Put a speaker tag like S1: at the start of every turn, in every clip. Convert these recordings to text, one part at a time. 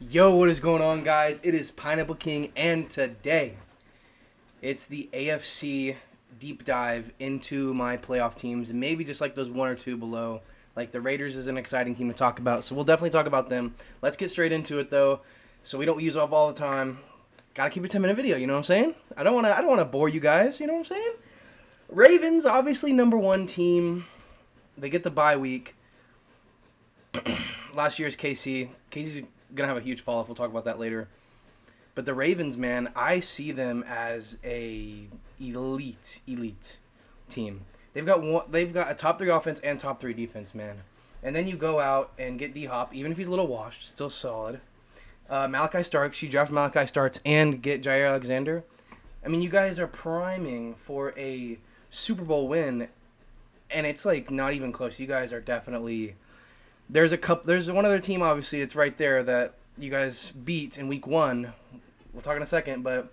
S1: Yo, what is going on, guys? It is Pineapple King, and today it's the AFC deep dive into my playoff teams, and maybe just like those one or two below. Like the Raiders is an exciting team to talk about, so we'll definitely talk about them. Let's get straight into it though, so we don't use up all the time. Gotta keep a 10-minute video, you know what I'm saying? I don't wanna bore you guys, you know what I'm saying? Ravens, obviously number one team. They get the bye week. Last year's KC. KC's gonna have a huge fall off. We'll talk about that later. But the Ravens, man, I see them as a elite team. They've got a top 3 offense and top 3 defense, man. And then you go out and get D-Hop, even if he's a little washed, still solid. Malachi Starks, you draft Malachi Starks and get Jair Alexander. I mean, you guys are priming for a Super Bowl win, and it's like not even close. You guys are definitely. There's one other team, obviously, it's right there that you guys beat in week 1. We'll talk in a second, but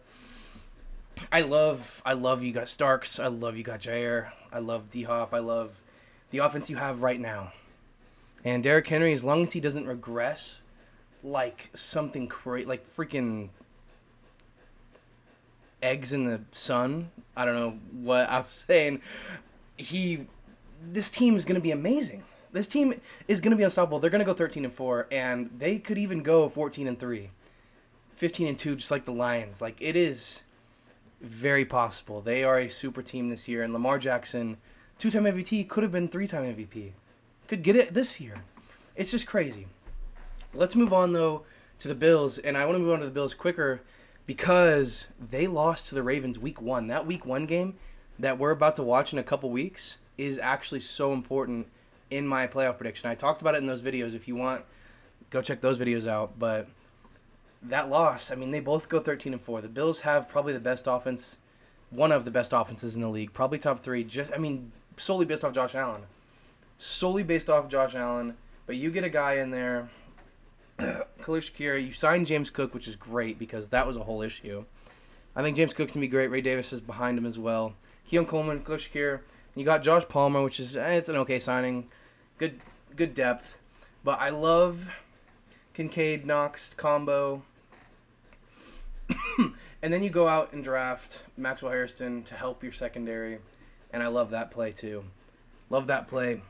S1: I love you got Starks. I love you got Jair. I love D-Hop. I love the offense you have right now. And Derrick Henry, as long as he doesn't regress like something crazy, like freaking eggs in the sun. I don't know what I was saying. This team is going to be amazing. This team is going to be unstoppable. They're going to go 13-4, and they could even go 14-3, 15-2, just like the Lions. Like, it is very possible. They are a super team this year, and Lamar Jackson, 2-time MVP, could have been 3-time MVP. Could get it this year. It's just crazy. Let's move on, though, to the Bills, and I want to move on to the Bills quicker because they lost to the Ravens week 1. That week 1 game that we're about to watch in a couple weeks is actually so important in my playoff prediction. I talked about it in those videos. If you want, go check those videos out. But that loss, I mean, they both go 13-4. The Bills have probably the best offense, one of the best offenses in the league, probably top 3. Solely based off Josh Allen. But you get a guy in there, Khalil Shakir. You signed James Cook, which is great because that was a whole issue. I think James Cook's going to be great. Ray Davis is behind him as well. Keon Coleman, Khalil Shakir. You got Josh Palmer, which is it's an okay signing. Good depth. But I love Kincaid Knox combo. And then you go out and draft Maxwell Harrison to help your secondary. And I love that play too. Love that play.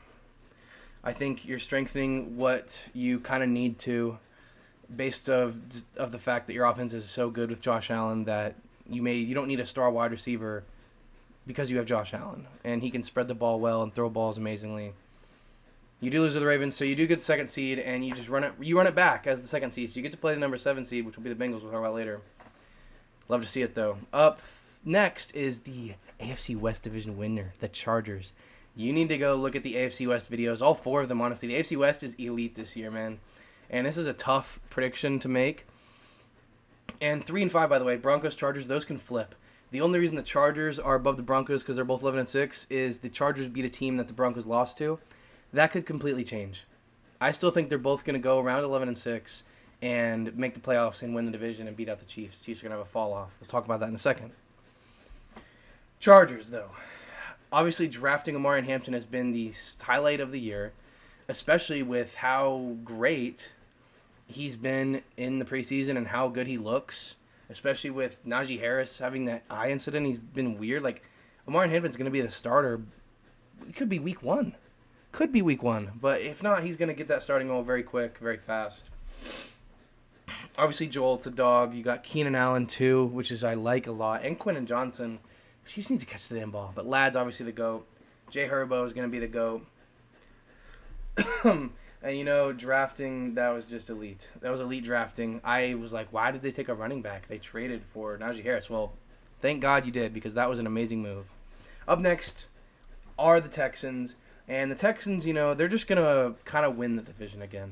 S1: I think you're strengthening what you kind of need to based of the fact that your offense is so good with Josh Allen that you don't need a star wide receiver because you have Josh Allen, and he can spread the ball well and throw balls amazingly. You do lose to the Ravens, so you do get the 2nd seed, and you just run it back as the 2nd seed. So you get to play the number 7 seed, which will be the Bengals. We'll talk about later. Love to see it, though. Up next is the AFC West division winner, the Chargers. You need to go look at the AFC West videos, all 4 of them, honestly. The AFC West is elite this year, man. And this is a tough prediction to make. And 3 and 5, by the way, Broncos, Chargers, those can flip. The only reason the Chargers are above the Broncos because they're both 11-6 is the Chargers beat a team that the Broncos lost to. That could completely change. I still think they're both going to go around 11-6 and make the playoffs and win the division and beat out the Chiefs. Chiefs are going to have a fall off. We'll talk about that in a second. Chargers, though. Obviously, drafting Amari Hampton has been the highlight of the year, especially with how great he's been in the preseason and how good he looks. Especially with Najee Harris having that eye incident. He's been weird. Like, Amari Hampton's going to be the starter. It could be week 1. But if not, he's going to get that starting role very quick, very fast. Obviously, Joel's a dog. You got Keenan Allen, too, which is I like a lot. And Quentin Johnson. He just needs to catch the damn ball. But Ladd's obviously the GOAT. Jay Herbo is going to be the GOAT. And, drafting, that was just elite. That was elite drafting. I was like, why did they take a running back? They traded for Najee Harris. Well, thank God you did because that was an amazing move. Up next are the Texans. And the Texans, they're just going to kind of win the division again.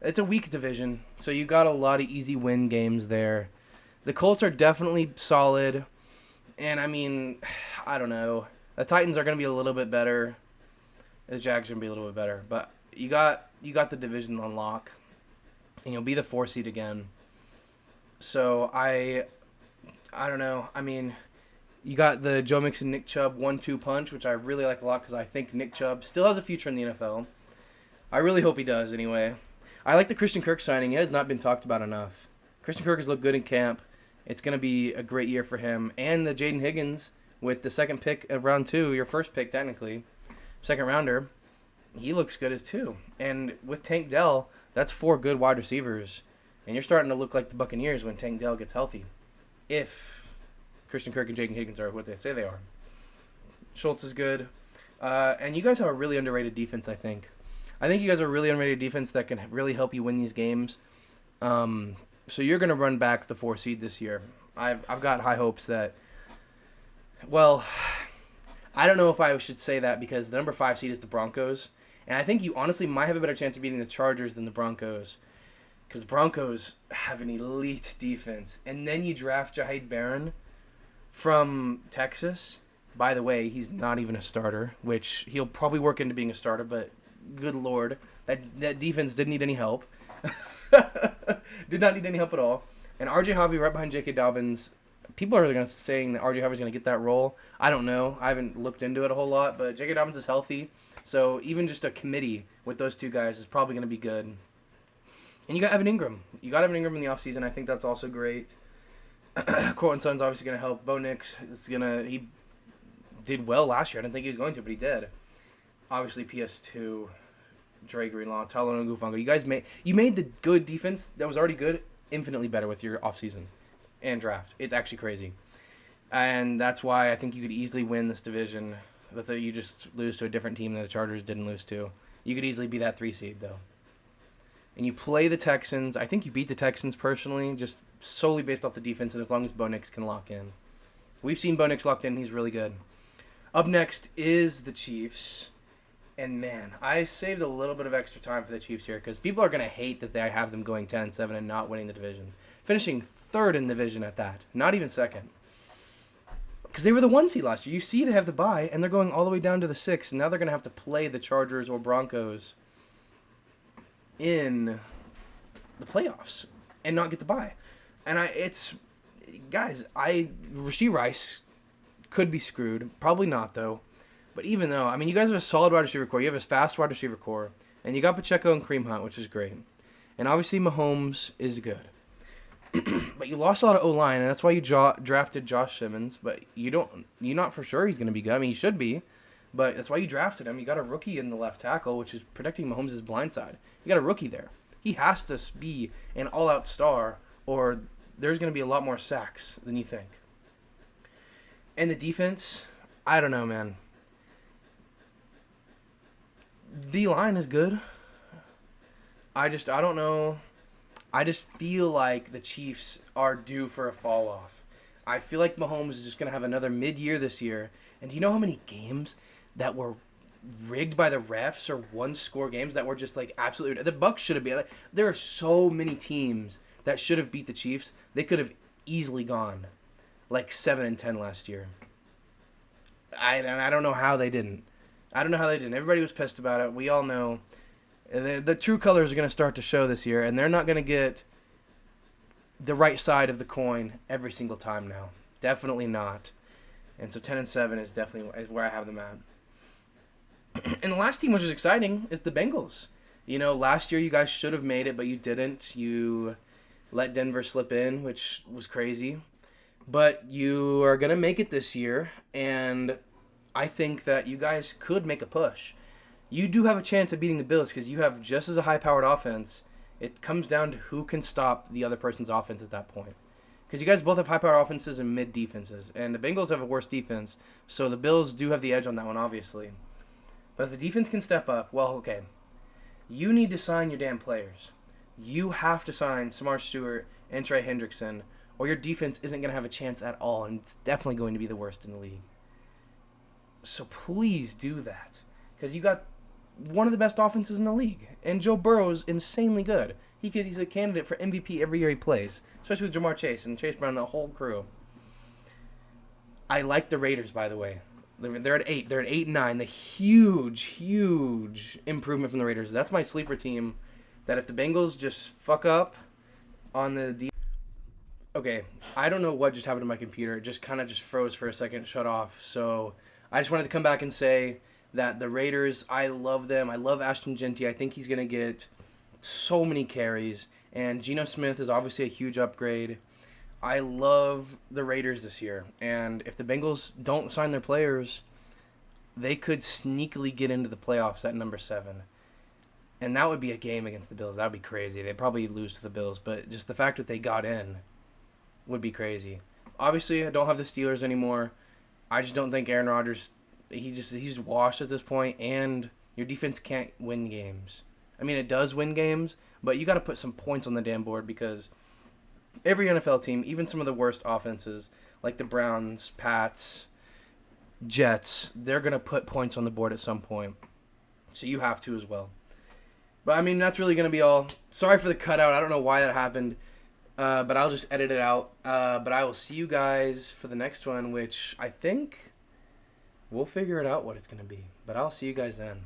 S1: It's a weak division, so you got a lot of easy win games there. The Colts are definitely solid. And, I don't know. The Titans are going to be a little bit better. The Jags are going to be a little bit better. But you got the division on lock, and you'll be the 4 seed again. So I don't know. You got the Joe Mixon, Nick Chubb 1-2 punch, which I really like a lot because I think Nick Chubb still has a future in the NFL. I really hope he does anyway. I like the Christian Kirk signing. It has not been talked about enough. Christian Kirk has looked good in camp. It's going to be a great year for him. And the Jaden Higgins with the second pick of round 2, your first pick technically, second rounder, he looks good as too. And with Tank Dell, that's 4 good wide receivers. And you're starting to look like the Buccaneers when Tank Dell gets healthy. If Christian Kirk and Jaden Higgins are what they say they are. Schultz is good. And you guys have a really underrated defense, I think. I think you guys are a really underrated defense that can really help you win these games. So you're going to run back the 4 seed this year. I've got high hopes that, well, I don't know if I should say that because the number 5 seed is the Broncos. And I think you honestly might have a better chance of beating the Chargers than the Broncos. Because the Broncos have an elite defense. And then you draft Jahed Barron from Texas. By the way, he's not even a starter, which he'll probably work into being a starter, but good Lord, that defense didn't need any help. Did not need any help at all. And R.J. Harvey right behind J.K. Dobbins. People are saying that R.J. Harvey's going to get that role. I don't know. I haven't looked into it a whole lot, but J.K. Dobbins is healthy. So even just a committee with those 2 guys is probably going to be good. And you got Evan Ingram. You got Evan Ingram in the offseason. I think that's also great. Cortland Sutton's obviously going to help. Bo Nix is going to... He did well last year. I didn't think he was going to, but he did. Obviously, PS2, Dre Greenlaw, Tyler Ngufunga. You guys made the good defense that was already good infinitely better with your offseason and draft. It's actually crazy. And that's why I think you could easily win this division. That you just lose to a different team that the Chargers didn't lose to. You could easily be that 3 seed, though. And you play the Texans. I think you beat the Texans personally, just solely based off the defense, and as long as Bo Nix can lock in. We've seen Bo Nix locked in. He's really good. Up next is the Chiefs. And, man, I saved a little bit of extra time for the Chiefs here because people are going to hate that they have them going 10-7 and not winning the division. Finishing 3rd in the division at that. Not even 2nd. Because they were the 1 seed last year. You see they have the bye, and they're going all the way down to the 6th. And now they're going to have to play the Chargers or Broncos in the playoffs and not get the bye. And Rashee Rice could be screwed. Probably not, though. But even though, I mean, you guys have a solid wide receiver core. You have a fast wide receiver core. And you got Pacheco and Kareem Hunt, which is great. And obviously Mahomes is good. But you lost a lot of O-line, and that's why you drafted Josh Simmons. But you're not for sure he's going to be good. I mean, he should be. But that's why you drafted him. You got a rookie in the left tackle, which is protecting Mahomes' blind side. You got a rookie there. He has to be an all-out star, or there's going to be a lot more sacks than you think. And the defense, I don't know, man. D-line is good. I don't know. I just feel like the Chiefs are due for a fall off. I feel like Mahomes is just going to have another mid-year this year. And do you know how many games that were rigged by the refs or one-score games that were just like absolutely... The Bucs should have been... Like, there are so many teams that should have beat the Chiefs. They could have easily gone like 7-10 last year. I don't know how they didn't. Everybody was pissed about it. We all know the true colors are going to start to show this year, and they're not going to get the right side of the coin every single time now. Definitely not. And so 10-7 is where I have them at. And the last team, which is exciting, is the Bengals. You know, last year you guys should have made it, but you didn't. You let Denver slip in, which was crazy. But you are going to make it this year, and I think that you guys could make a push. You do have a chance of beating the Bills because you have just as a high-powered offense. It comes down to who can stop the other person's offense at that point. Because you guys both have high-powered offenses and mid-defenses. And the Bengals have a worse defense, so the Bills do have the edge on that one, obviously. But if the defense can step up, well, okay. You need to sign your damn players. You have to sign Samar Stewart and Trey Hendrickson, or your defense isn't going to have a chance at all, and it's definitely going to be the worst in the league. So please do that. Because you got one of the best offenses in the league. And Joe Burrow's insanely good. He's a candidate for MVP every year he plays. Especially with Jamar Chase and Chase Brown and the whole crew. I like the Raiders, by the way. They're at 8. They're at 8-9. The huge improvement from the Raiders. That's my sleeper team. That if the Bengals just fuck up on the... Okay, I don't know what just happened to my computer. It just kind of froze for a second, shut off. So I just wanted to come back and say that the Raiders, I love them. I love Ashton Genty. I think he's going to get so many carries, and Geno Smith is obviously a huge upgrade. I love the Raiders this year, and if the Bengals don't sign their players, they could sneakily get into the playoffs at number 7. And that would be a game against the Bills. That would be crazy. They'd probably lose to the Bills, but just the fact that they got in would be crazy. Obviously, I don't have the Steelers anymore. I just don't think Aaron Rodgers, he's washed at this point, and your defense can't win games. I mean, it does win games, but you got to put some points on the damn board because every NFL team, even some of the worst offenses, like the Browns, Pats, Jets, they're going to put points on the board at some point. So you have to as well. But, I mean, that's really going to be all. Sorry for the cutout. I don't know why that happened, but I'll just edit it out. But I will see you guys for the next one, which I think we'll figure it out what it's going to be. But I'll see you guys then.